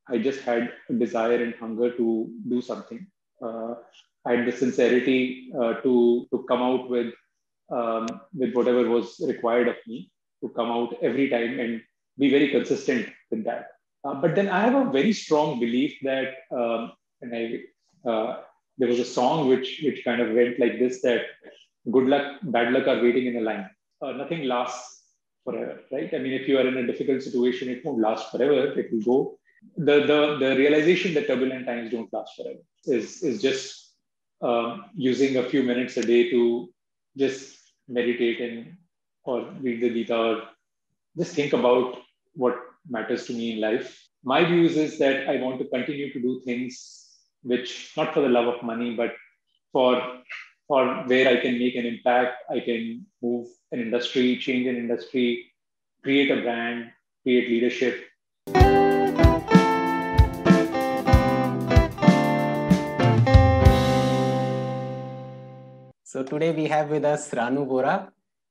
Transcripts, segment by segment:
I just had a desire and hunger to do something. Uh, I had the sincerity to come out with whatever was required of me, to come out every time and be very consistent with that. But then I have a very strong belief that, and there was a song which kind of went like this: that good luck, bad luck are waiting in a line. Nothing lasts forever, right? I mean, if you are in a difficult situation, it won't last forever. It will go. The realization that turbulent times don't last forever is just using a few minutes a day to just meditate and or read the Gita or just think about what matters to me in life. My views is that I want to continue to do things which not for the love of money, but for for where I can make an impact. I can move an industry, change an industry, create a brand, create leadership. So today we have with us Ranu Bora.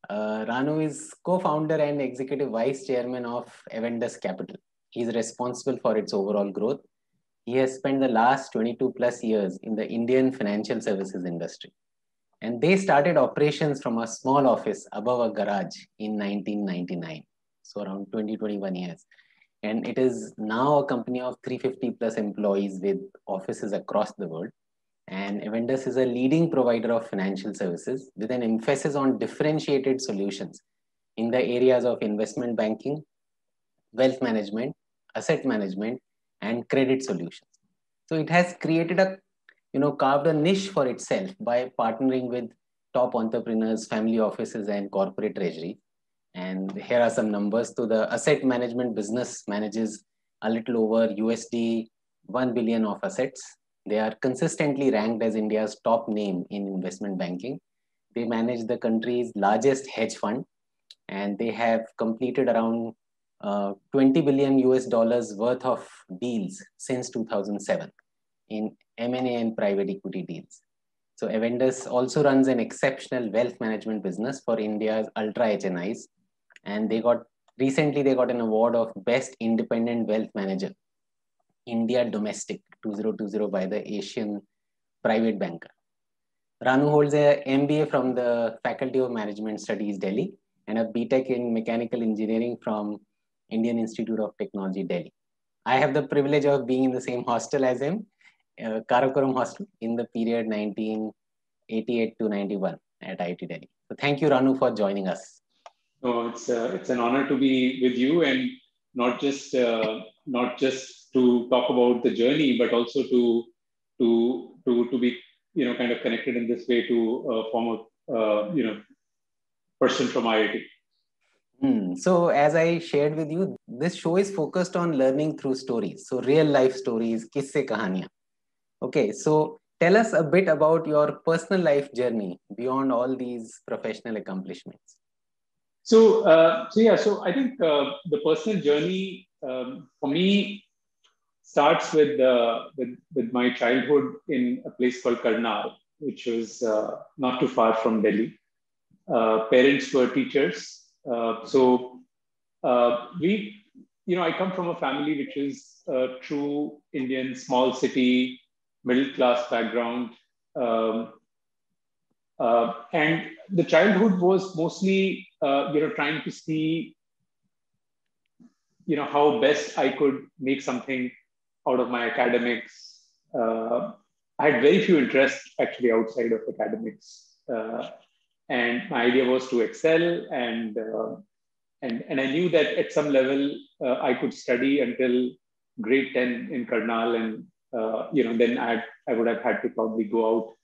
Ranu is co-founder and executive vice chairman of Avendus Capital. He is responsible for its overall growth. He has spent the last 22 plus years in the Indian financial services industry. And they started operations from a small office above a garage in 1999. So around 21 years. And it is now a company of 350 plus employees with offices across the world. And Avendus is a leading provider of financial services with an emphasis on differentiated solutions in the areas of investment banking, wealth management, asset management, and credit solutions. So it has created carved a niche for itself by partnering with top entrepreneurs, family offices, and corporate treasury. And here are some numbers. So the asset management business manages a little over USD 1 billion of assets. They are consistently ranked as India's top name in investment banking. They manage the country's largest hedge fund, and they have completed around 20 billion US dollars worth of deals since 2007 in M&A and private equity deals. So Avendus also runs an exceptional wealth management business for India's ultra HNIs, and recently they got an award of Best Independent Wealth Manager, India Domestic 2020 by the Asian Private Banker. Ranu holds a MBA from the Faculty of Management Studies, Delhi, and a BTech in Mechanical Engineering from Indian Institute of Technology, Delhi. I have the privilege of being in the same hostel as him, Karakoram Hostel, in the period 1988 to 91 at IIT Delhi. So thank you, Ranu, for joining us. Oh, it's an honor to be with you, and not just to talk about the journey, but also to be kind of connected in this way to a former person from IIT. So as I shared with you, this show is focused on learning through stories. So real life stories, kisse kahaniyan. Okay, so tell us a bit about your personal life journey beyond all these professional accomplishments. So I think the personal journey for me starts with my childhood in a place called Karnal, which was not too far from Delhi. Parents were teachers, I come from a family which is a true Indian small city middle class background. And the childhood was mostly, trying to see, how best I could make something out of my academics. I had very few interests actually outside of academics. And my idea was to excel, and I knew that at some level I could study until grade 10 in Karnal, and then I would have had to probably go out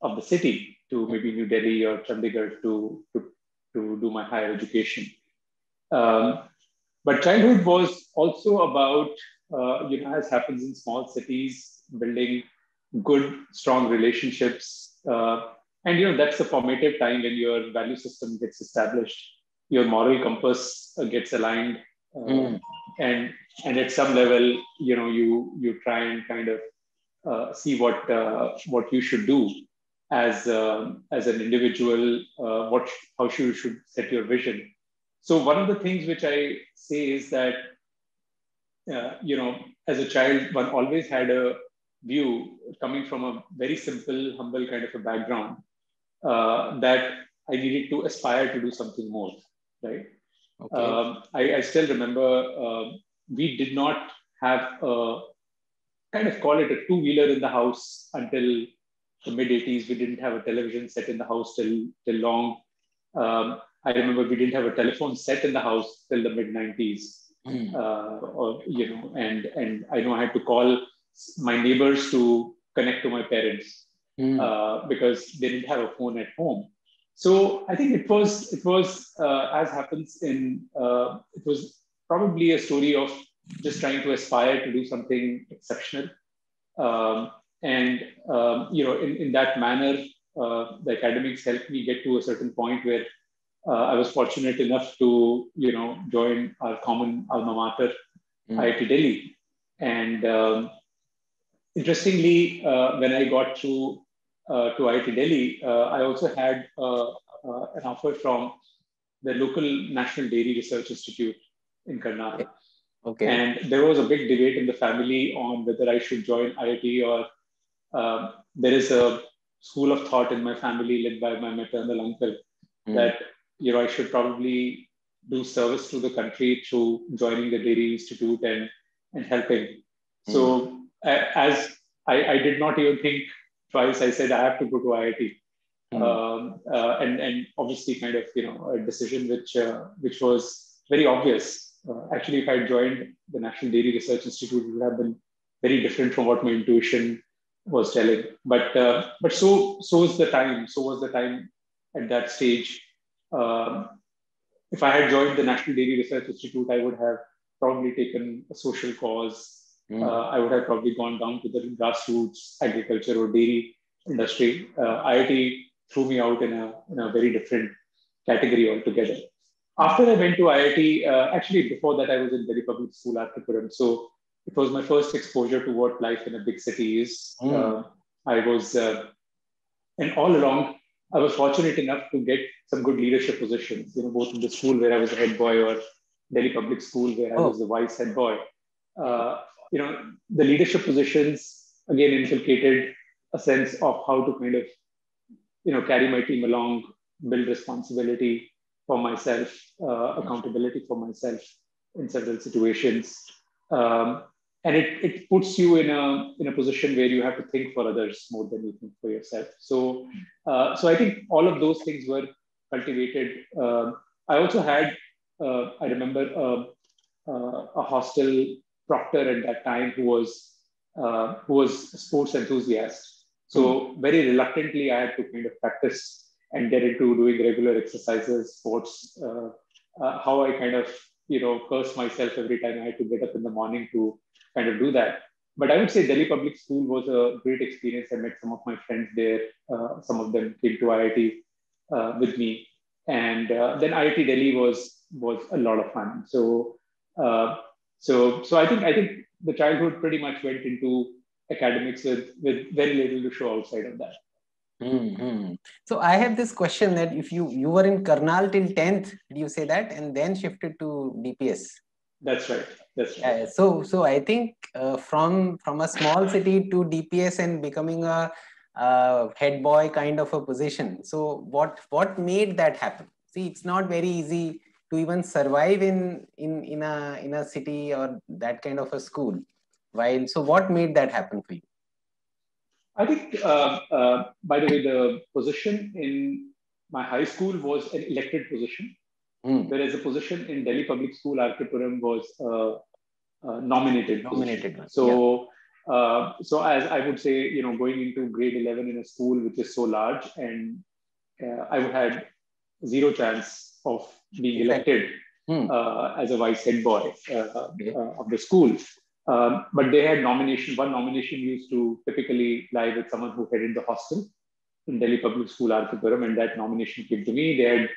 of the city to maybe New Delhi or Chandigarh to do my higher education. But childhood was also about, as happens in small cities, building good, strong relationships. And that's the formative time when your value system gets established, your moral compass gets aligned, and at some level, you try and kind of see what you should do as an individual, how you should set your vision. So one of the things which I say is that as a child, one always had a view coming from a very simple, humble kind of a background that I needed to aspire to do something more, right? Okay. I still remember we did not have a kind of call it a two-wheeler in the house until the mid 80s. We didn't have a television set in the house till long. I remember we didn't have a telephone set in the house till the mid 90s. Or and I know I had to call my neighbors to connect to my parents because they didn't have a phone at home. So I think it was as happens in it was probably a story of just trying to aspire to do something exceptional. Um, and in that manner, the academics helped me get to a certain point where I was fortunate enough to join our common alma mater, IIT Delhi. And interestingly, when I got to IIT Delhi, I also had an offer from the local National Dairy Research Institute in Karnal. Okay. And there was a big debate in the family on whether I should join IIT or there is a school of thought in my family led by my maternal uncle that I should probably do service to the country through joining the Dairy Institute and helping. So as I did not even think twice, I said I have to go to IIT. And obviously kind of a decision which was very obvious. Actually, if I joined the National Dairy Research Institute, it would have been very different from what my intuition was telling. But so was the time. So was the time at that stage. If I had joined the National Dairy Research Institute, I would have probably taken a social cause. I would have probably gone down to the grassroots agriculture or dairy industry. IIT threw me out in a very different category altogether. After I went to IIT, actually before that I was in Delhi Public School, Arkipuram. So it was my first exposure to what life in a big city is. I was, and all along, I was fortunate enough to get some good leadership positions, both in the school where I was a head boy or Delhi Public School where I was the vice head boy. The leadership positions again inculcated a sense of how to kind of, carry my team along, build responsibility for myself, accountability for myself in several situations. And it puts you in a position where you have to think for others more than you think for yourself. So I think all of those things were cultivated. I also had, I remember, a hostel proctor at that time who was a sports enthusiast. So very reluctantly, I had to kind of practice and get into doing regular exercises, sports. How I kind of curse myself every time I had to get up in the morning to kind of do that. But I would say Delhi Public School was a great experience. I met some of my friends there. Some of them came to IIT with me, and then IIT Delhi was a lot of fun. So I think the childhood pretty much went into academics with very little to show outside of that. So I have this question that if you were in Karnal till 10th, did you say that, and then shifted to DPS? That's right. That's right. So I think from a small city to DPS and becoming a head boy kind of a position. So what made that happen? See, it's not very easy to even survive in a city or that kind of a school. So what made that happen for you? I think, by the way, the position in my high school was an elected position, whereas the position in Delhi Public School, Arkipuram, was nominated. Nominated. So, so as I would say, going into grade 11 in a school which is so large, and I would had zero chance of being elected as a vice head boy of the school. But they had one nomination used to typically lie with someone who headed the hostel in Delhi Public School, Arkipuram, and that nomination came to me. They had,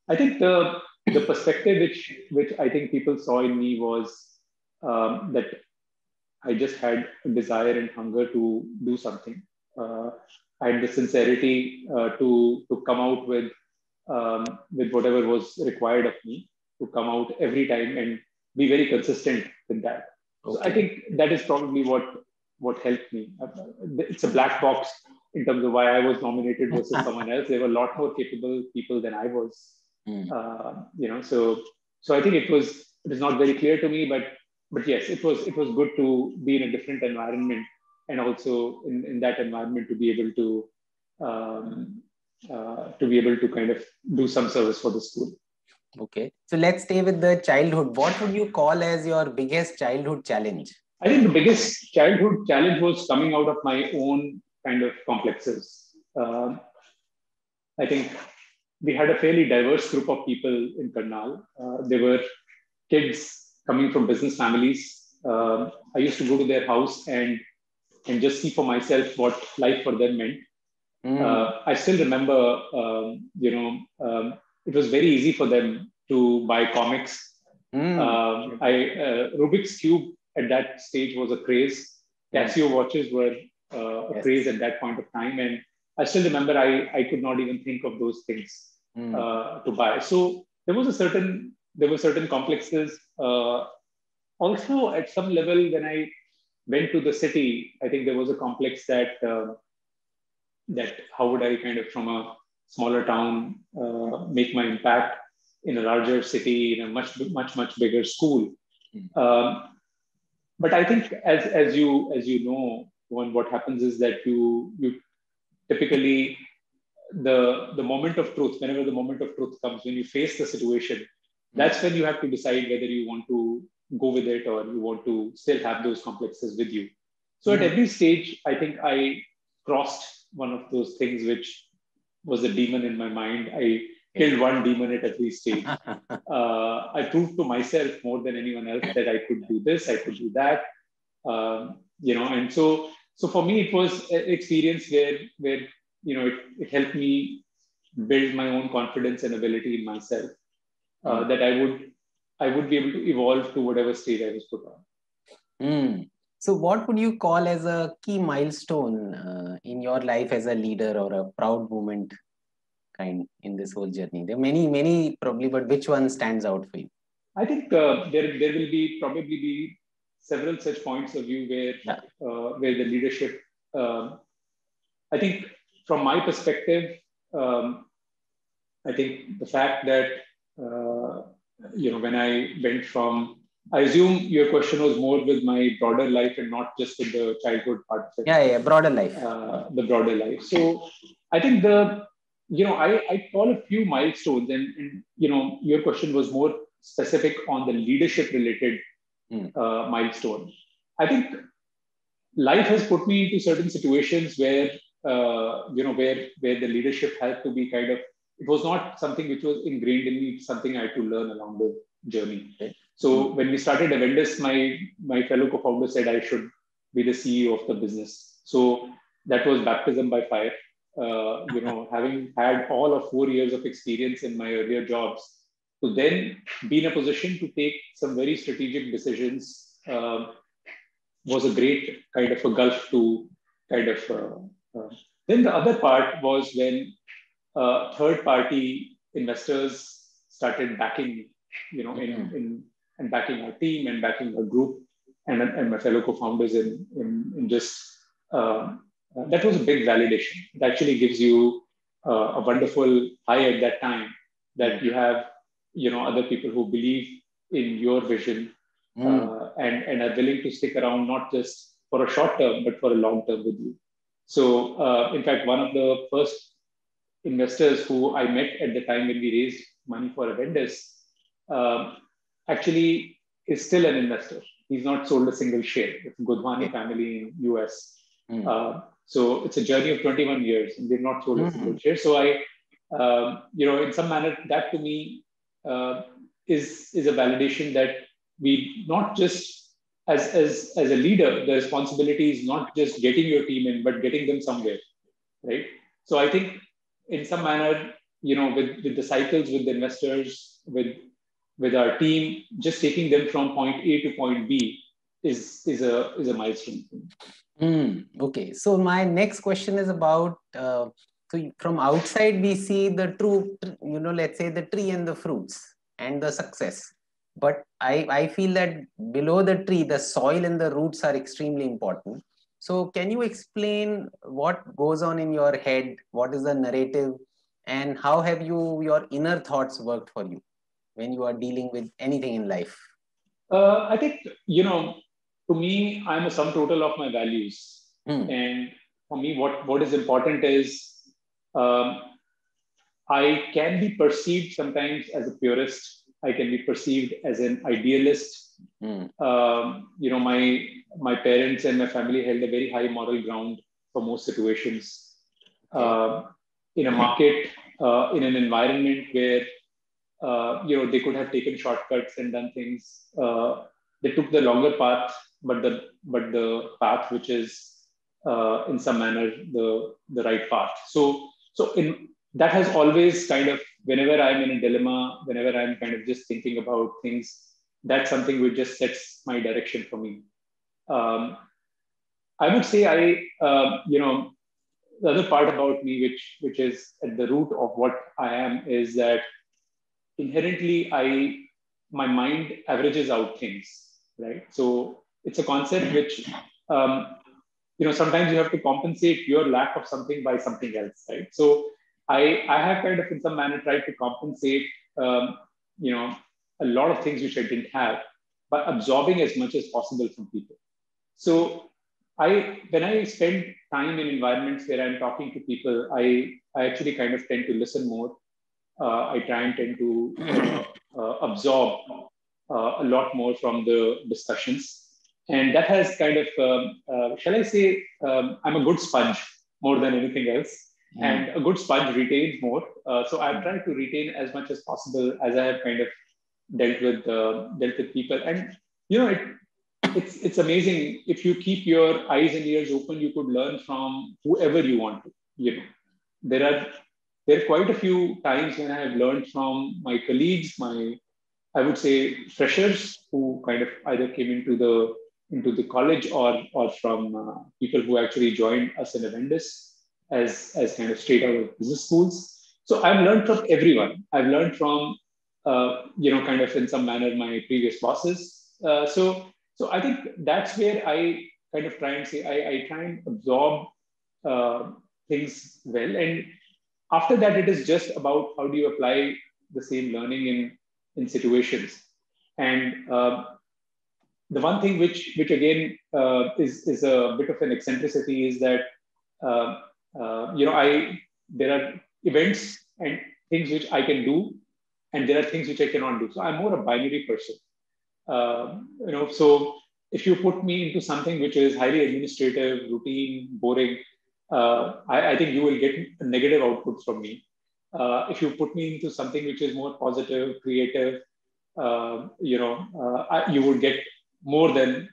I think the perspective which I think people saw in me was that I just had a desire and hunger to do something. I had the sincerity to come out with whatever was required of me, to come out every time and be very consistent with that. So I think that is probably what helped me. It's a black box in terms of why I was nominated versus someone else. There were a lot more capable people than I was. So I think it was not very clear to me, but yes, it was good to be in a different environment, and also in that environment to be able to kind of do some service for the school. Okay, so let's stay with the childhood. What would you call as your biggest childhood challenge? I think the biggest childhood challenge was coming out of my own kind of complexes. I think we had a fairly diverse group of people in Karnal. There were kids coming from business families. I used to go to their house and just see for myself what life for them meant. I still remember, it was very easy for them to buy comics. Rubik's Cube at that stage was a craze. Casio watches were a craze at that point of time. And I still remember I could not even think of those things to buy. So there were certain complexes. Also, at some level, when I went to the city, I think there was a complex that how would I kind of, from a smaller town, make my impact in a larger city, in a much bigger school. But I think as you know, what happens is that you typically, the moment of truth, whenever the moment of truth comes, when you face the situation, that's when you have to decide whether you want to go with it or you want to still have those complexes with you. So at every stage, I think I crossed one of those things, which was a demon in my mind. I killed one demon at every stage. I proved to myself more than anyone else that I could do this, I could do that. And so for me, it was an experience where it helped me build my own confidence and ability in myself, that I would be able to evolve to whatever stage I was put on. So what would you call as a key milestone in your life as a leader, or a proud moment kind in this whole journey? There are many probably, but which one stands out for you? I think there will probably be several such points of view where the leadership, I think from my perspective, I think the fact that, when I went from, I assume your question was more with my broader life and not just with the childhood part of it. Yeah, broader life. The broader life. So I think I call a few milestones, and your question was more specific on the leadership related milestone. I think life has put me into certain situations where, where the leadership had to be kind of, it was not something which was ingrained in me, it's something I had to learn along the journey. Okay. So when we started Avendus, my fellow co-founder said I should be the CEO of the business. So that was baptism by fire. Having had all of 4 years of experience in my earlier jobs, to then be in a position to take some very strategic decisions was a great kind of a gulf to kind of. Then the other part was when third-party investors started backing me, and backing our team and backing our group and my fellow co-founders in just. That was a big validation. It actually gives you a wonderful high at that time that you have, other people who believe in your vision and are willing to stick around, not just for a short term, but for a long term with you. So, in fact, one of the first investors who I met at the time when we raised money for Avendus actually is still an investor. He's not sold a single share. It's Godhwani family in US. So it's a journey of 21 years and they've not sold a single share. So in some manner, that to me is a validation that we not just as a leader, the responsibility is not just getting your team in, but getting them somewhere, right? So I think in some manner, with the cycles, with the investors, with our team, just taking them from point A to point B is a milestone. Okay, so my next question is about, so from outside we see the true, let's say the tree and the fruits and the success. But I feel that below the tree, the soil and the roots are extremely important. So can you explain what goes on in your head? What is the narrative? And how have your inner thoughts worked for you when you are dealing with anything in life? I think, to me, I'm a sum total of my values. And for me, what is important is um, I can be perceived sometimes as a purist. I can be perceived as an idealist. My parents and my family held a very high moral ground for most situations. In a market, in an environment where they could have taken shortcuts and done things. They took the longer path, but the path which is in some manner the right path. So in that has always kind of, whenever I'm in a dilemma, whenever I'm kind of just thinking about things, that's something which just sets my direction for me. I would say the other part about me, which is at the root of what I am, is that inherently my mind averages out things, right? So it's a concept which sometimes you have to compensate your lack of something by something else, right? So I have kind of in some manner tried to compensate you know a lot of things which I didn't have by absorbing as much as possible from people. So when I spend time in environments where I'm talking to people, I actually kind of tend to listen more. I try and tend to absorb a lot more from the discussions. And that has kind of, shall I say, I'm a good sponge more than anything else. And a good sponge retains more. So I've tried to retain as much as possible as I have kind of dealt with people. And, it's amazing. If you keep your eyes and ears open, you could learn from whoever you want to. There are there are quite a few times when I have learned from my colleagues, I would say freshers who kind of either came into the college or from people who actually joined us in Avendus as kind of straight out of business schools. So I've learned from everyone. I've learned from kind of in some manner my previous bosses. So I think that's where I kind of try and say I try and absorb things well. And after that, it is just about how do you apply the same learning in situations. And the one thing which again is a bit of an eccentricity is that uh, there are events and things which I can do, and there are things which I cannot do. So I'm more a binary person. So if you put me into something which is highly administrative, routine, boring, I think you will get negative outputs from me. If you put me into something which is more positive, creative, you would get more than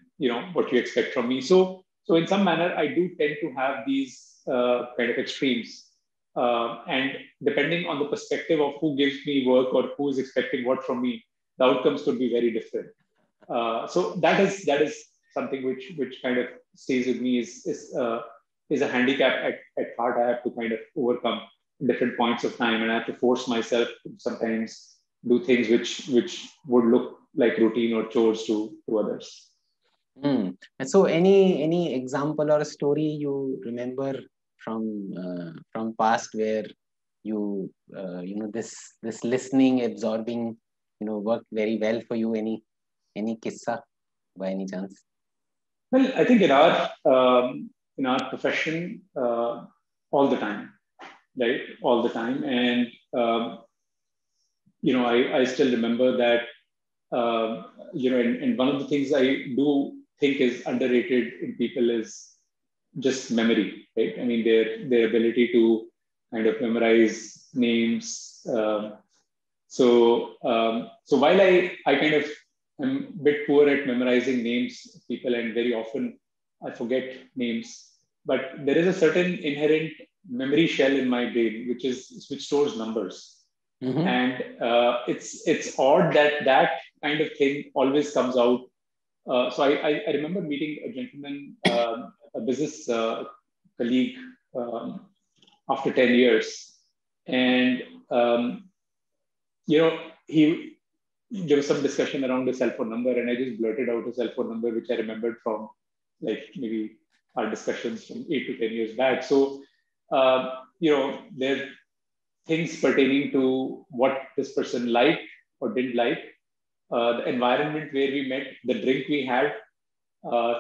what you expect from me. So in some manner, I do tend to have these kind of extremes, and depending on the perspective of who gives me work or who is expecting what from me, the outcomes could be very different. So that is something which kind of stays with me is a handicap at heart. I have to kind of overcome different points of time, and I have to force myself to sometimes do things which would look like routine or chores to others. And so any example or a story you remember from past where you this listening, absorbing worked very well for you? Any kissa by any chance? Well, I think in our profession, all the time, right? All the time. And, I still remember that, and one of the things I do think is underrated in people is just memory, right? I mean, their ability to kind of memorize names. So while I kind of am a bit poor at memorizing names of people, and very often I forget names, but there is a certain inherent memory shell in my brain which stores numbers. Mm-hmm. And it's odd that kind of thing always comes out. So I remember meeting a gentleman, a business colleague, after 10 years, and he there was some discussion around a cell phone number, and I just blurted out a cell phone number, which I remembered from like maybe our discussions from 8 to 10 years back. So, there are things pertaining to what this person liked or didn't like, the environment where we met, the drink we had,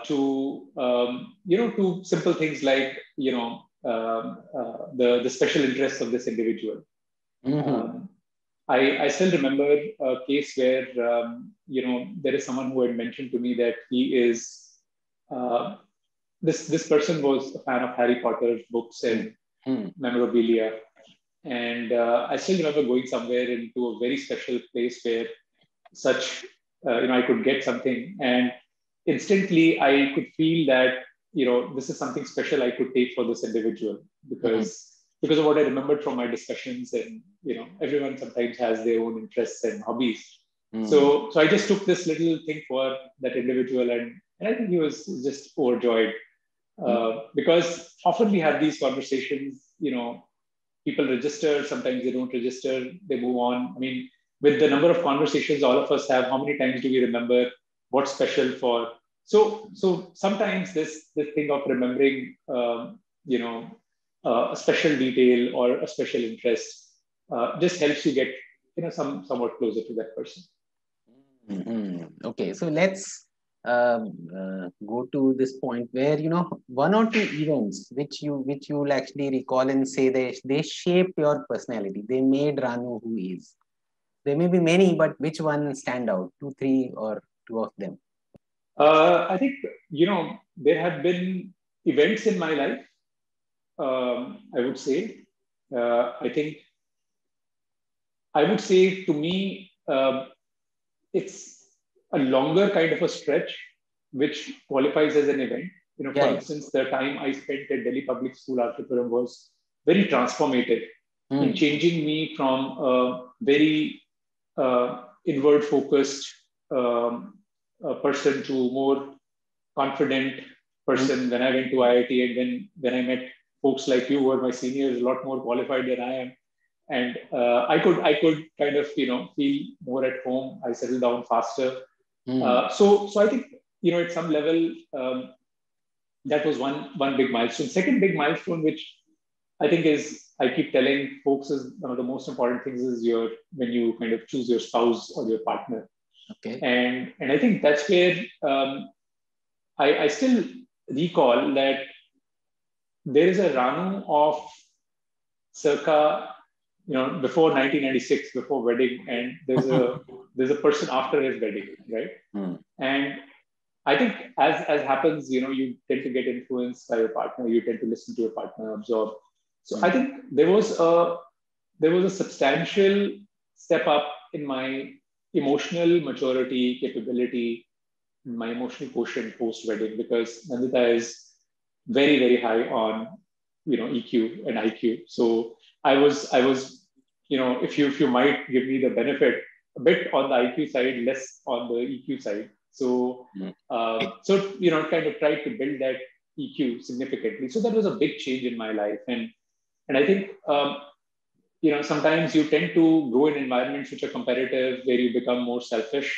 to simple things like the special interests of this individual. I still remember a case where there is someone who had mentioned to me that he is this person was a fan of Harry Potter books and memorabilia, and I still remember going somewhere into a very special place where such I could get something, and instantly I could feel that this is something special I could take for this individual because of what I remembered from my discussions, and everyone sometimes has their own interests and hobbies. So I just took this little thing for that individual, and I think he was just overjoyed because often we have these conversations. People register, sometimes they don't register, they move on. I mean, with the number of conversations all of us have, how many times do we remember what's special for? So sometimes this thing of remembering, a special detail or a special interest just helps you get, somewhat closer to that person. Okay, so let's go to this point where one or two events which you will actually recall and say they shaped your personality. They made Ranu who he is. There may be many, but which one stand out? 2, 3, or 2 of them? I think there have been events in my life. I would say. I would say to me, it's a longer kind of a stretch, which qualifies as an event. For instance, the time I spent at Delhi Public School, Arthupuram, was very transformative in changing me from a very inward-focused person to more confident person. When I went to IIT, and then when I met folks like you, who are my seniors, a lot more qualified than I am, and I could kind of feel more at home. I settled down faster. So I think at some level that was one big milestone. Second big milestone, which I think I keep telling folks, is one of the most important things is when you kind of choose your spouse or your partner. Okay. And I think that's where I still recall that there is a Ranu of circa before 1996, before wedding, and there's a person after his wedding, right? And I think as happens, you tend to get influenced by your partner, you tend to listen to your partner, absorb. So I think there was a substantial step up in my emotional maturity, capability, my emotional quotient post-wedding, because Nandita is very, very high on EQ and IQ. So I was if you might give me the benefit, a bit on the IQ side, less on the EQ side. So kind of tried to build that EQ significantly. So that was a big change in my life, and I think sometimes you tend to grow in environments which are competitive, where you become more selfish.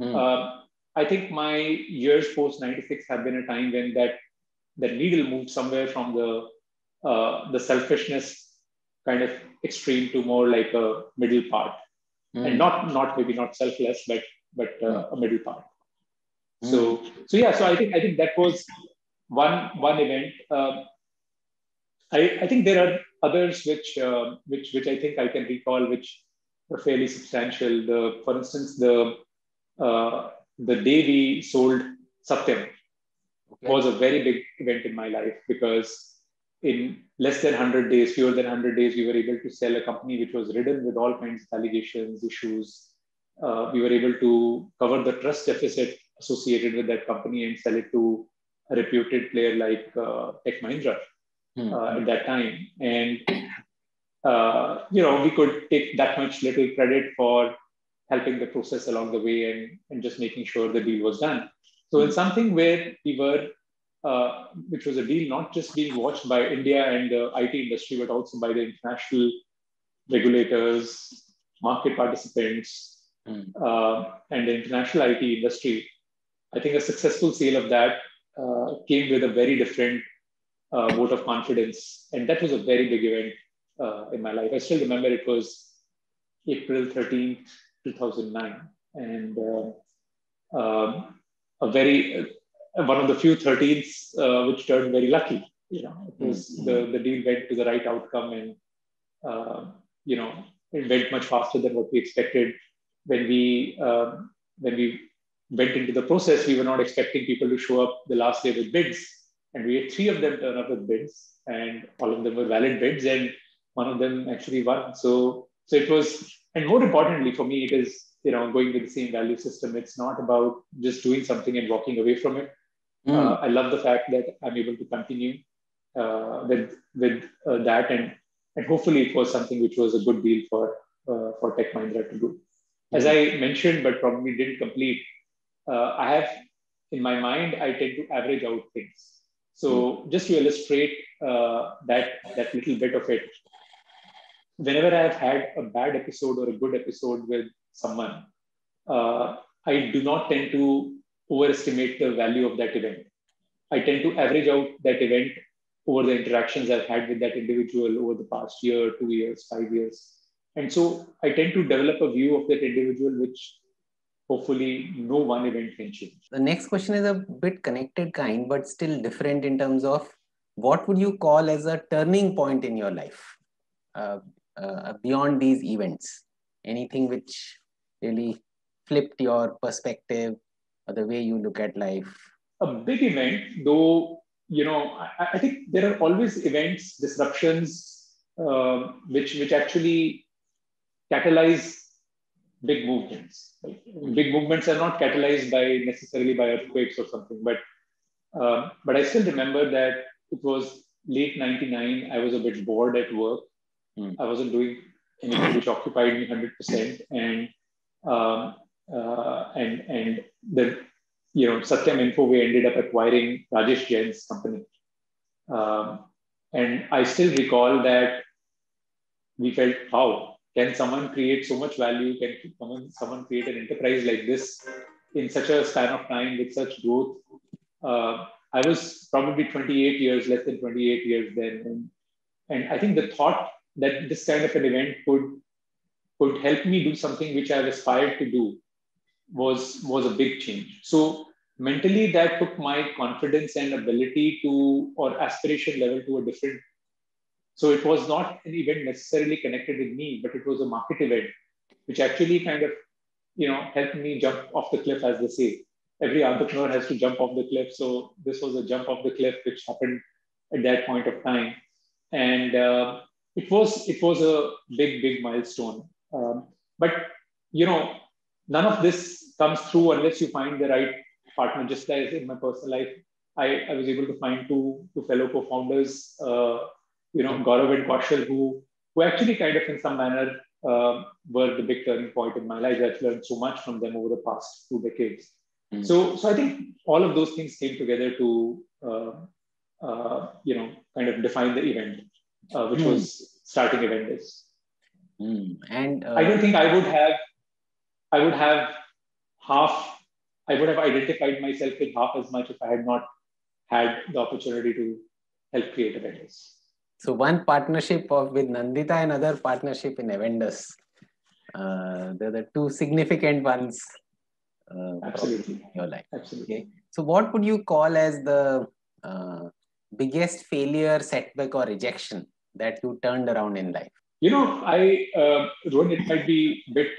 I think my years post 96 have been a time when that needle moved somewhere from the selfishness kind of extreme to more like a middle part, and not selfless, but a middle part. So I think that was one event. I think there are others which I think I can recall, which were fairly substantial. For instance, the day we sold Satyam was a very big event in my life, because in less than 100 days, fewer than 100 days, we were able to sell a company which was ridden with all kinds of allegations, issues. We were able to cover the trust deficit associated with that company and sell it to a reputed player like Tech Mahindra at that time. And, we could take that much little credit for helping the process along the way and just making sure the deal was done. So in something where we were, which was a deal not just being watched by India and the IT industry, but also by the international regulators, market participants, and the international IT industry, I think a successful sale of that came with a very different vote of confidence. And that was a very big event in my life. I still remember it was April 13th, 2009. And a very, one of the few 13ths which turned very lucky. You know, it was the deal went to the right outcome, and you know, it went much faster than what we expected. When we went into the process, we were not expecting people to show up the last day with bids, and we had 3 of them turn up with bids, and all of them were valid bids, and one of them actually won. So it was, and more importantly for me, it is, you know, going with the same value system. It's not about just doing something and walking away from it. I love the fact that I'm able to continue with that, and hopefully it was something which was a good deal for Tech Mahindra to do. As I mentioned, but probably didn't complete, I have in my mind, I tend to average out things. So just to illustrate that little bit of it, whenever I've had a bad episode or a good episode with someone, I do not tend to overestimate the value of that event. I tend to average out that event over the interactions I've had with that individual over the past year, 2 years, 5 years. And so I tend to develop a view of that individual, which hopefully no one event can change. The next question is a bit connected kind, but still different in terms of what would you call as a turning point in your life beyond these events? Anything which really flipped your perspective or the way you look at life? A big event, though, you know, I think there are always events, disruptions, which actually catalyze big movements. Big movements are not catalyzed necessarily by earthquakes or something, but I still remember that it was late '99. I was a bit bored at work. I wasn't doing anything which occupied me 100%, and the, you know, Satyam Info, we ended up acquiring Rajesh Jain's company, and I still recall that we felt, how can someone create so much value? Can someone create an enterprise like this in such a span of time with such growth? I was probably 28 years, less than 28 years then. And I think the thought that this kind of an event could help me do something which I've aspired to do was a big change. So mentally, that took my confidence and ability to, or aspiration level, to a different. So it was not an event necessarily connected with me, but it was a market event, which actually kind of, you know, helped me jump off the cliff, as they say. Every entrepreneur has to jump off the cliff. So this was a jump off the cliff, which happened at that point of time. And it was a big milestone. But, you know, none of this comes through unless you find the right partner. Just as in my personal life, I was able to find two fellow co-founders, you know, Gaurav and Kaushal, who actually kind of in some manner were the big turning point in my life. I've learned so much from them over the past 2 decades. So I think all of those things came together to, you know, kind of define the event, which was starting Evendus. And I don't think I would have identified myself with half as much if I had not had the opportunity to help create Evendus. So one partnership with Nandita and other partnership in Evendus. They're the 2 significant ones Absolutely. in your life. Absolutely. Okay. So what would you call as the biggest failure, setback, or rejection that you turned around in life? You know, Rohan, it might be a bit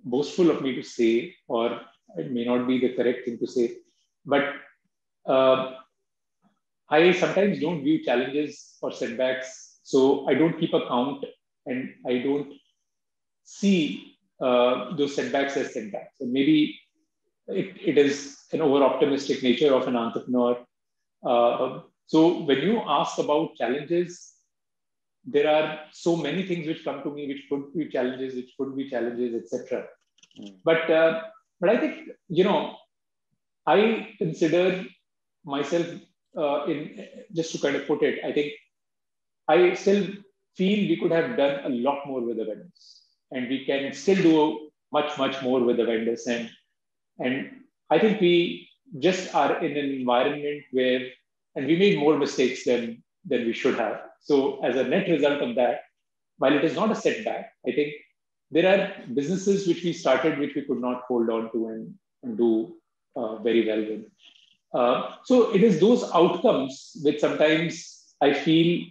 boastful of me to say, or it may not be the correct thing to say, but I sometimes don't view challenges or setbacks, so I don't keep a count, and I don't see those setbacks as setbacks. And maybe it is an over-optimistic nature of an entrepreneur. So when you ask about challenges, there are so many things which come to me, which could be challenges, etc. But I think, you know, I consider myself just to kind of put it, I think I still feel we could have done a lot more with the vendors, and we can still do much more with the vendors. And I think we just are in an environment where, and we made more mistakes than we should have. So as a net result of that, while it is not a setback, I think there are businesses which we started which we could not hold on to and do very well with. So it is those outcomes which sometimes I feel,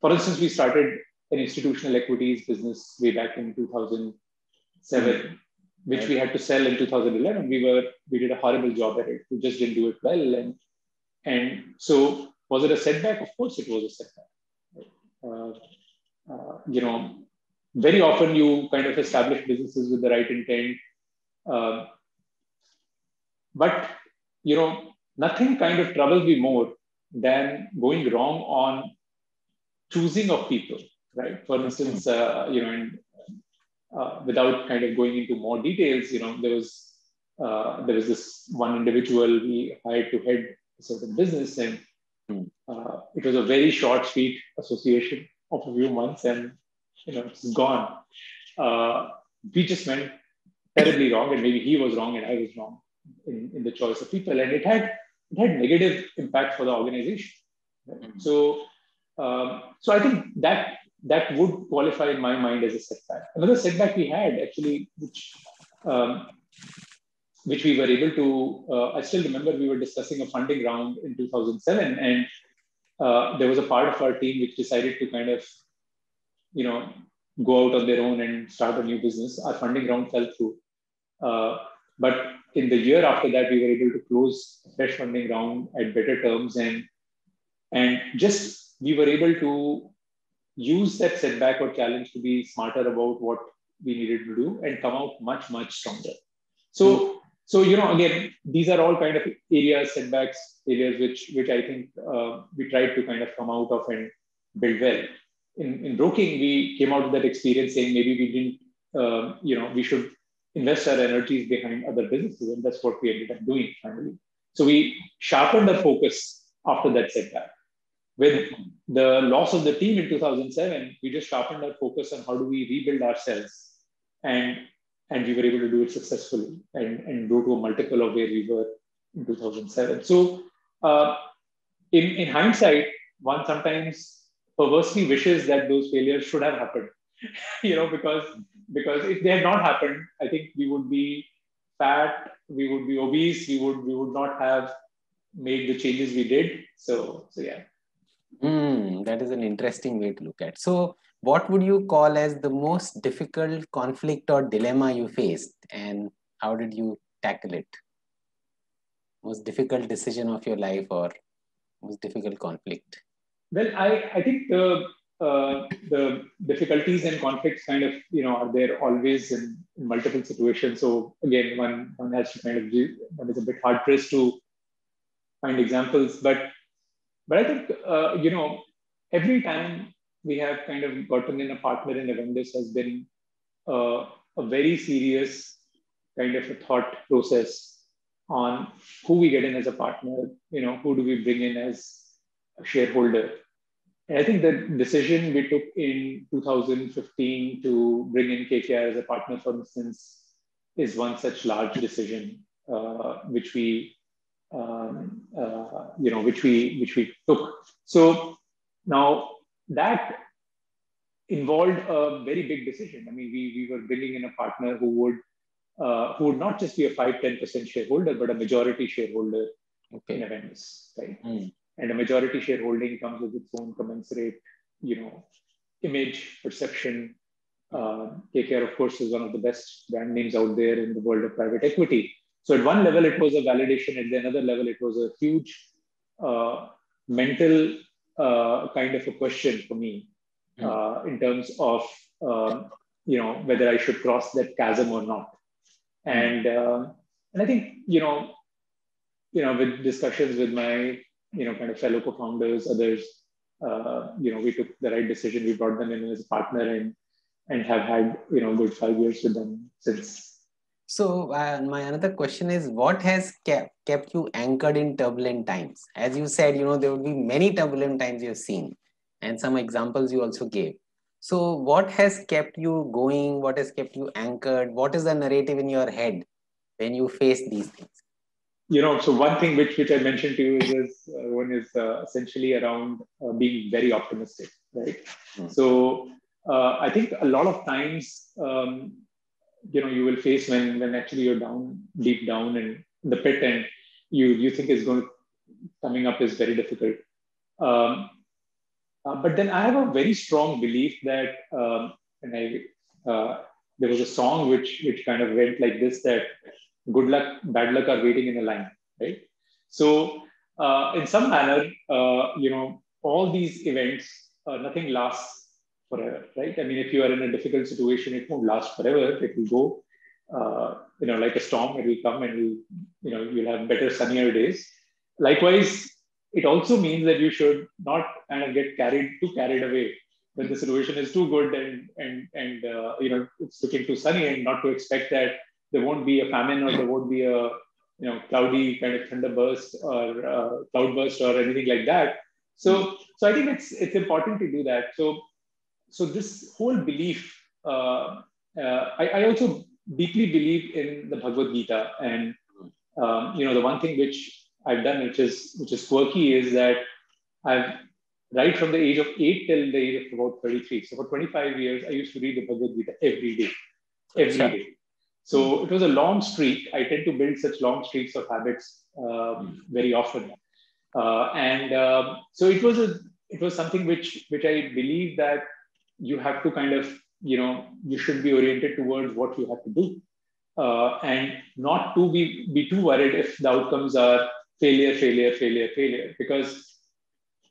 for instance, we started an institutional equities business way back in 2007, which we had to sell in 2011. We did a horrible job at it. We just didn't do it well. And so was it a setback? Of course it was a setback. Very often you kind of establish businesses with the right intent. But nothing kind of troubles me more than going wrong on choosing of people, right? For instance, without kind of going into more details, there was this one individual we hired to head a certain business, and it was a very short, sweet association of a few months, and it's gone. We just went terribly wrong, and maybe he was wrong and I was wrong in the choice of people, and it had negative impact for the organization. Right? So I think that would qualify in my mind as a setback. Another setback we had actually, which we were able to, I still remember we were discussing a funding round in 2007, and there was a part of our team which decided to kind of, go out on their own and start a new business. Our funding round fell through. But in the year after that, we were able to close a fresh funding round at better terms, and just we were able to use that setback or challenge to be smarter about what we needed to do and come out much stronger. So again, these are all kind of areas, setbacks, areas which I think we tried to kind of come out of and build well. In broking, we came out of that experience saying maybe we didn't, we should invest our energies behind other businesses, and that's what we ended up doing finally. So we sharpened our focus after that setback. With the loss of the team in 2007, we just sharpened our focus on how do we rebuild ourselves, and we were able to do it successfully and go to a multiple of where we were in 2007. So in hindsight, one sometimes perversely wishes that those failures should have happened, because if they had not happened, I think we would be fat, we would be obese, we would not have made the changes we did. So yeah. That is an interesting way to look at. So what would you call as the most difficult conflict or dilemma you faced, and how did you tackle it? Most difficult decision of your life or most difficult conflict? Well, I think the difficulties and conflicts kind of, are there always in multiple situations. So again, one has to kind of one is a bit hard pressed to find examples, but I think, every time we have kind of gotten in a partner in Avendus has been a very serious kind of a thought process on who we get in as a partner, who do we bring in as a shareholder. And I think the decision we took in 2015 to bring in KKR as a partner, for instance, is one such large decision, which we took. So now that involved a very big decision. I mean, we were bringing in a partner who would not just be a 5-10% shareholder, but a majority shareholder in Avendus, right? And a majority shareholding comes with its own commensurate, image, perception. KKR, of course, is one of the best brand names out there in the world of private equity. So at one level, it was a validation. At another level, it was a huge mental kind of a question for me in terms of, whether I should cross that chasm or not. And I think, with discussions with my, kind of fellow co-founders, others, we took the right decision. We brought them in as a partner and have had, good 5 years with them since. So my another question is, what has kept you anchored in turbulent times? As you said, there will be many turbulent times you've seen. and some examples you also gave. So what has kept you going? What has kept you anchored? What is the narrative in your head when you face these things? So one thing which I mentioned to you is essentially around being very optimistic, right? So I think a lot of times, you will face when actually you're down, deep down in the pit, and you think coming up is very difficult. But then I have a very strong belief that, there was a song which kind of went like this, that good luck, bad luck are waiting in a line, right? So in some manner, all these events, nothing lasts forever, right? I mean, if you are in a difficult situation, it won't last forever. It will go, like a storm. It will come, and you'll have better, sunnier days. Likewise, it also means that you should not kind of get too carried away when the situation is too good and it's looking too sunny, and not to expect that there won't be a famine, or there won't be a cloudy kind of thunderburst or cloudburst or anything like that. So I think it's important to do that. So this whole belief, I also deeply believe in the Bhagavad Gita, and the one thing which I've done, which is quirky, is that I've, right from the age of 8 till the age of about 33. So for 25 years, I used to read the Bhagavad Gita every day. So it was a long streak. I tend to build such long streaks of habits very often. So it was something which I believe that you have to kind of, you should be oriented towards what you have to do. And not to be too worried if the outcomes are failure, because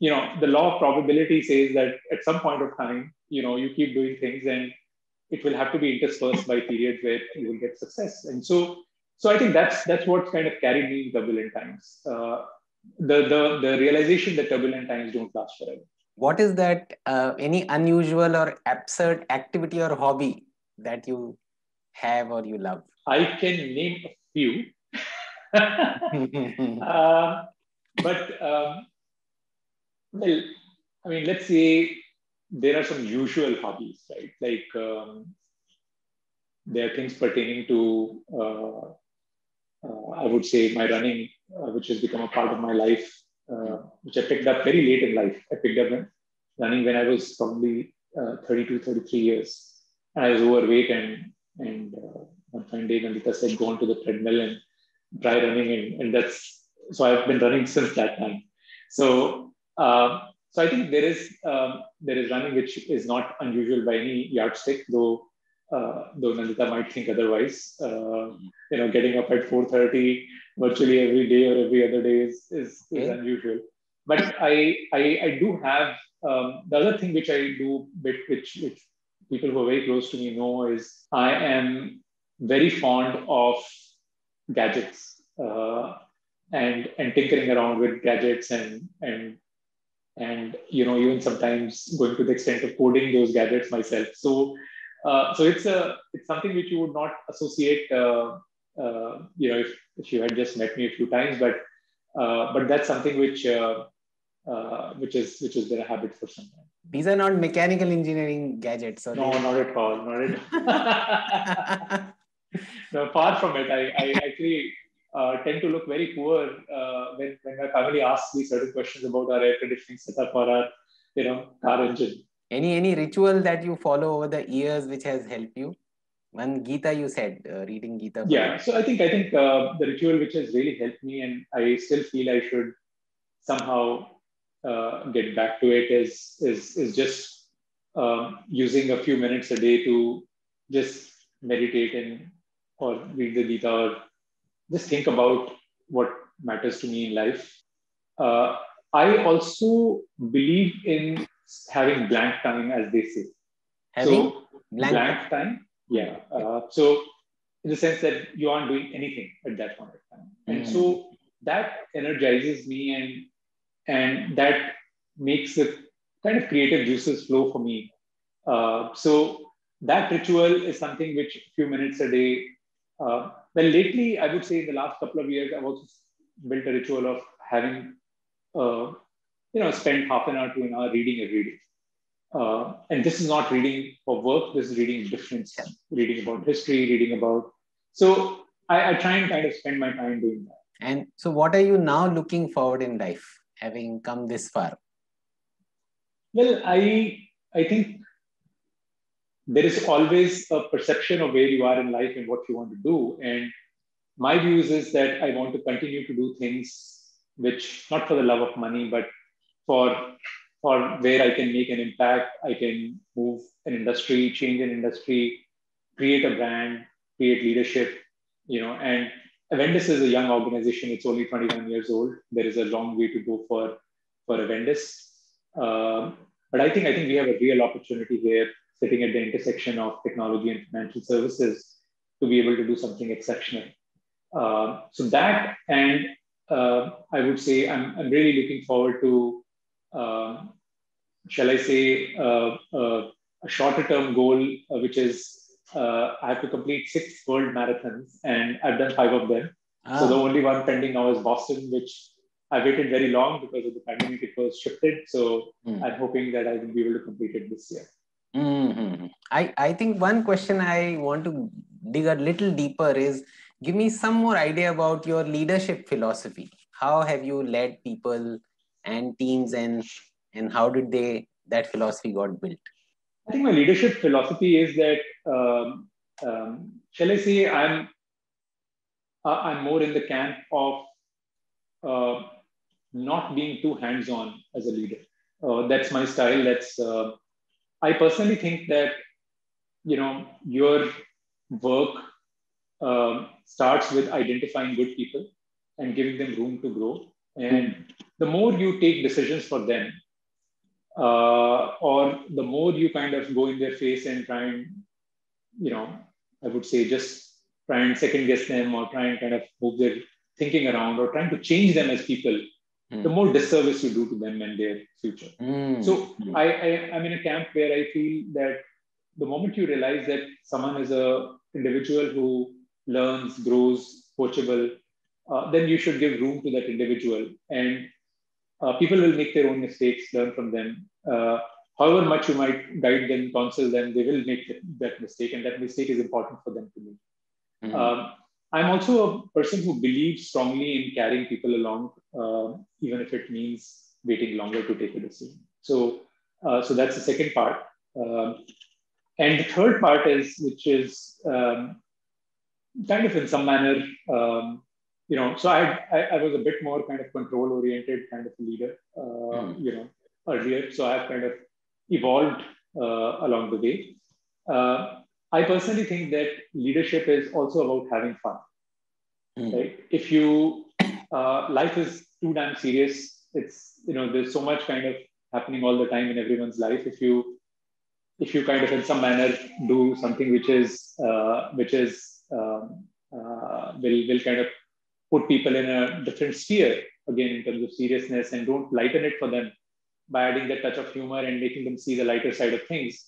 the law of probability says that at some point of time, you keep doing things, and it will have to be interspersed by periods where you will get success. And so I think that's what kind of carried me in turbulent times. The realization that turbulent times don't last forever. What is that any unusual or absurd activity or hobby that you have or you love? I can name a few. Well, I mean, let's say there are some usual hobbies, right? Like there are things pertaining to, I would say, my running, which has become a part of my life, which I picked up very late in life. I picked up running when I was probably 32, 33 years. And I was overweight, and one fine day, Nandita said, go onto the treadmill and try running. So I've been running since that time. So I think there is running which is not unusual by any yardstick, though Nandita might think otherwise. Getting up at 4:30 virtually every day or every other day is unusual. But I do have the other thing which I do, which people who are very close to me know, is I am very fond of gadgets and tinkering around with gadgets and even sometimes going to the extent of coding those gadgets myself. So it's something which you would not associate, if you had just met me a few times, but that's something which has been a habit for some time. These are not mechanical engineering gadgets. No, not at all. No, far from it. I actually tend to look very poor when my family asks me certain questions about our air conditioning setup or our car engine. Any ritual that you follow over the years which has helped you? One Gita you said, reading Gita. Yeah, so I think the ritual which has really helped me, and I still feel I should somehow get back to it, is just using a few minutes a day to just meditate or read the Gita, or just think about what matters to me in life. I also believe in having blank time, as they say. Having blank time? Yeah. So in the sense that you aren't doing anything at that point of time. And so that energizes me, and that makes the kind of creative juices flow for me. So that ritual is something which a few minutes a day. Well, lately, I would say in the last couple of years, I've also built a ritual of having, spend half an hour to an hour reading every day. and this is not reading for work, this is reading different stuff, reading about history, reading about, so I try and kind of spend my time doing that. And so what are you now looking forward in life, having come this far? Well, I think there is always a perception of where you are in life and what you want to do. And my views is that I want to continue to do things which, not for the love of money, but for for where I can make an impact. I can move an industry, change an industry, create a brand, create leadership, and Avendus is a young organization. It's only 21 years old. There is a long way to go for Avendus. But I think we have a real opportunity here, sitting at the intersection of technology and financial services, to be able to do something exceptional. So that, and I would say I'm really looking forward to, shall I say, a shorter term goal, which is I have to complete 6 world marathons, and I've done 5 of them. So the only one pending now is Boston, which I waited very long because of the pandemic. It was shifted. So I'm hoping that I will be able to complete it this year. Mm-hmm. I think one question I want to dig a little deeper is, give me some more idea about your leadership philosophy. How have you led people and teams, and how did that philosophy got built? I think my leadership philosophy is that, shall I say, I'm more in the camp of not being too hands-on as a leader. That's my style. I personally think that your work starts with identifying good people and giving them room to grow. And the more you take decisions for them, or the more you kind of go in their face and try and, I would say, just try and second guess them, or try and kind of move their thinking around, or trying to change them as people, the more disservice you do to them and their future. So I'm in a camp where I feel that the moment you realize that someone is an individual who learns, grows, coachable, then you should give room to that individual. And people will make their own mistakes, learn from them. However much you might guide them, counsel them, they will make that mistake, and that mistake is important for them to make. I'm also a person who believes strongly in carrying people along, even if it means waiting longer to take a decision. So that's the second part. And the third part which is kind of in some manner, so I was a bit more kind of control oriented kind of a leader, earlier. So I've kind of evolved along the way. I personally think that leadership is also about having fun. Right? If you, life is too damn serious. It's, there's so much kind of happening all the time in everyone's life. If you kind of in some manner do something which will kind of put people in a different sphere, again, in terms of seriousness, and don't lighten it for them by adding that touch of humor and making them see the lighter side of things,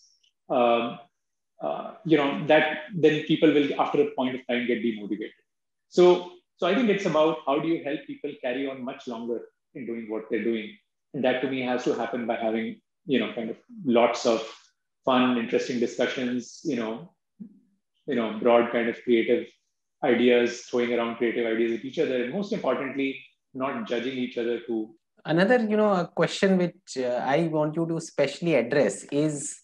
that then people will, after a point of time, get demotivated. So I think it's about how do you help people carry on much longer in doing what they're doing. And that to me has to happen by having, kind of lots of fun, interesting discussions, broad kind of creative ideas, throwing around creative ideas at each other. And most importantly, not judging each other too. Another, a question which I want you to specially address is,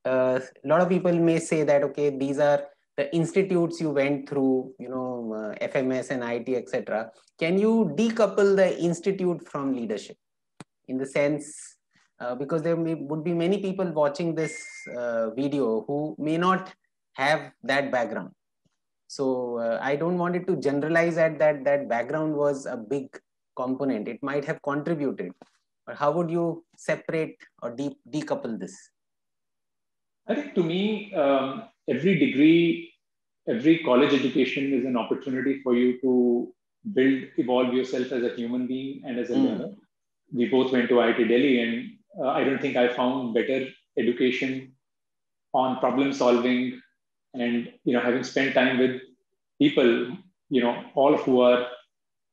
a lot of people may say that, okay, these are the institutes you went through, FMS and IT, etc. Can you decouple the institute from leadership? In the sense, because there would be many people watching this video who may not have that background. So I don't want it to generalize that background was a big component. It might have contributed, but how would you separate or decouple this? I think to me, every degree, every college education is an opportunity for you to evolve yourself as a human being and as a learner. We both went to IIT Delhi, and I don't think I found better education on problem solving and, having spent time with people, all who are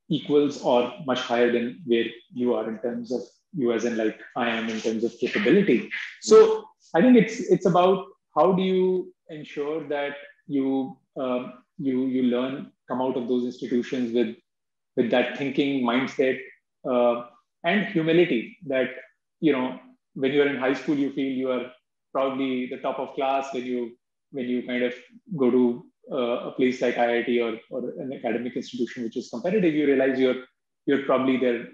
equals or much higher than where you are in terms of you as in like I am in terms of capability. So I think it's about how do you ensure that you learn, come out of those institutions with that thinking mindset, uh, and humility that, when you're in high school, you feel you are probably the top of class. When you kind of go to a place like IIT, or an academic institution which is competitive, you realize you're probably there.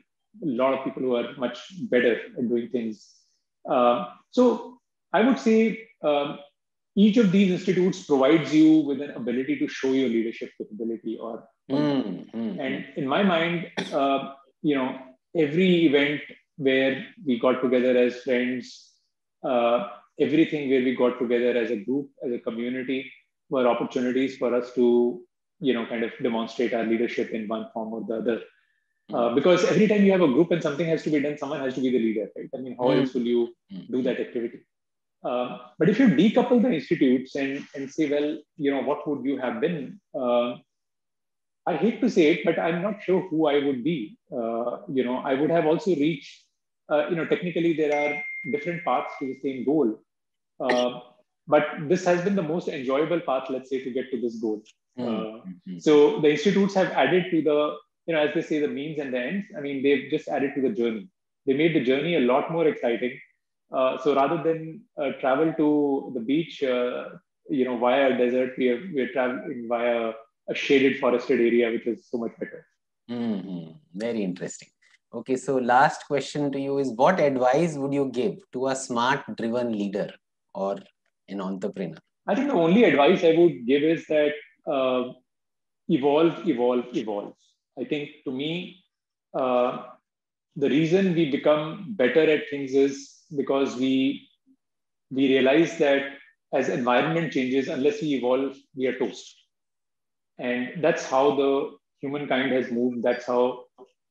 A lot of people who are much better at doing things. So I would say, each of these institutes provides you with an ability to show your leadership capability, and in my mind, every event where we got together as friends, everything where we got together as a group, as a community, were opportunities for us to, kind of demonstrate our leadership in one form or the other. Because every time you have a group and something has to be done, someone has to be the leader, right? I mean, how else will you do that activity? But if you decouple the institutes and say, well, what would you have been? I hate to say it, but I'm not sure who I would be. I would have also reached, technically there are different paths to the same goal. But this has been the most enjoyable path, let's say, to get to this goal. So the institutes have added to the, as they say, the means and the ends. I mean, they've just added to the journey. They made the journey a lot more exciting. So rather than travel to the beach, via a desert, we're traveling via a shaded, forested area, which is so much better. Very interesting. Okay, so last question to you is, what advice would you give to a smart, driven leader or an entrepreneur? I think the only advice I would give is that evolve, evolve, evolve. I think to me, the reason we become better at things is because we realize that as environment changes, unless we evolve, we are toast. And that's how the humankind has moved. That's how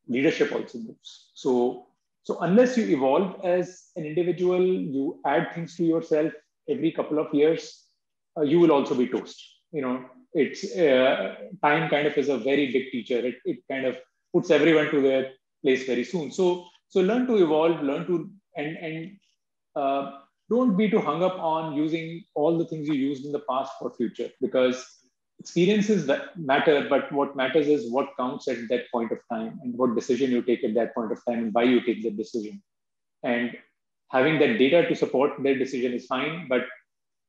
leadership also moves. So unless you evolve as an individual, you add things to yourself every couple of years, you will also be toast. It's time kind of is a very big teacher. It kind of puts everyone to their place very soon. So learn to evolve, learn to and don't be too hung up on using all the things you used in the past for future, because experiences that matter, but what matters is what counts at that point of time and what decision you take at that point of time and why you take that decision. And having that data to support that decision is fine, but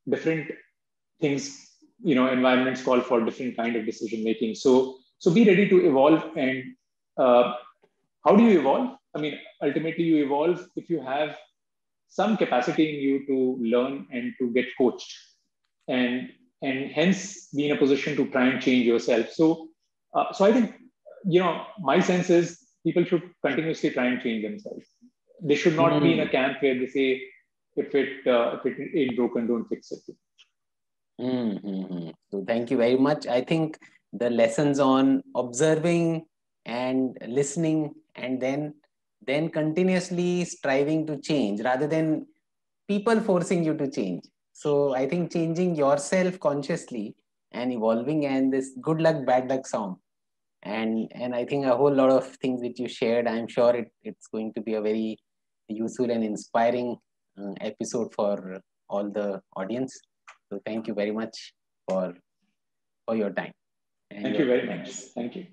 different things, environments call for different kind of decision making. So be ready to evolve. And how do you evolve? I mean, ultimately you evolve if you have some capacity in you to learn and to get coached, and hence be in a position to try and change yourself. So I think, my sense is people should continuously try and change themselves. They should not be in a camp where they say, if it ain't broken, don't fix it. So thank you very much. I think the lessons on observing and listening, and then continuously striving to change rather than people forcing you to change. So I think changing yourself consciously and evolving, and this good luck, bad luck song. And I think a whole lot of things which you shared, I'm sure it's going to be a very useful and inspiring episode for all the audience. So thank you very much for your time. Thank you very much. Thank you.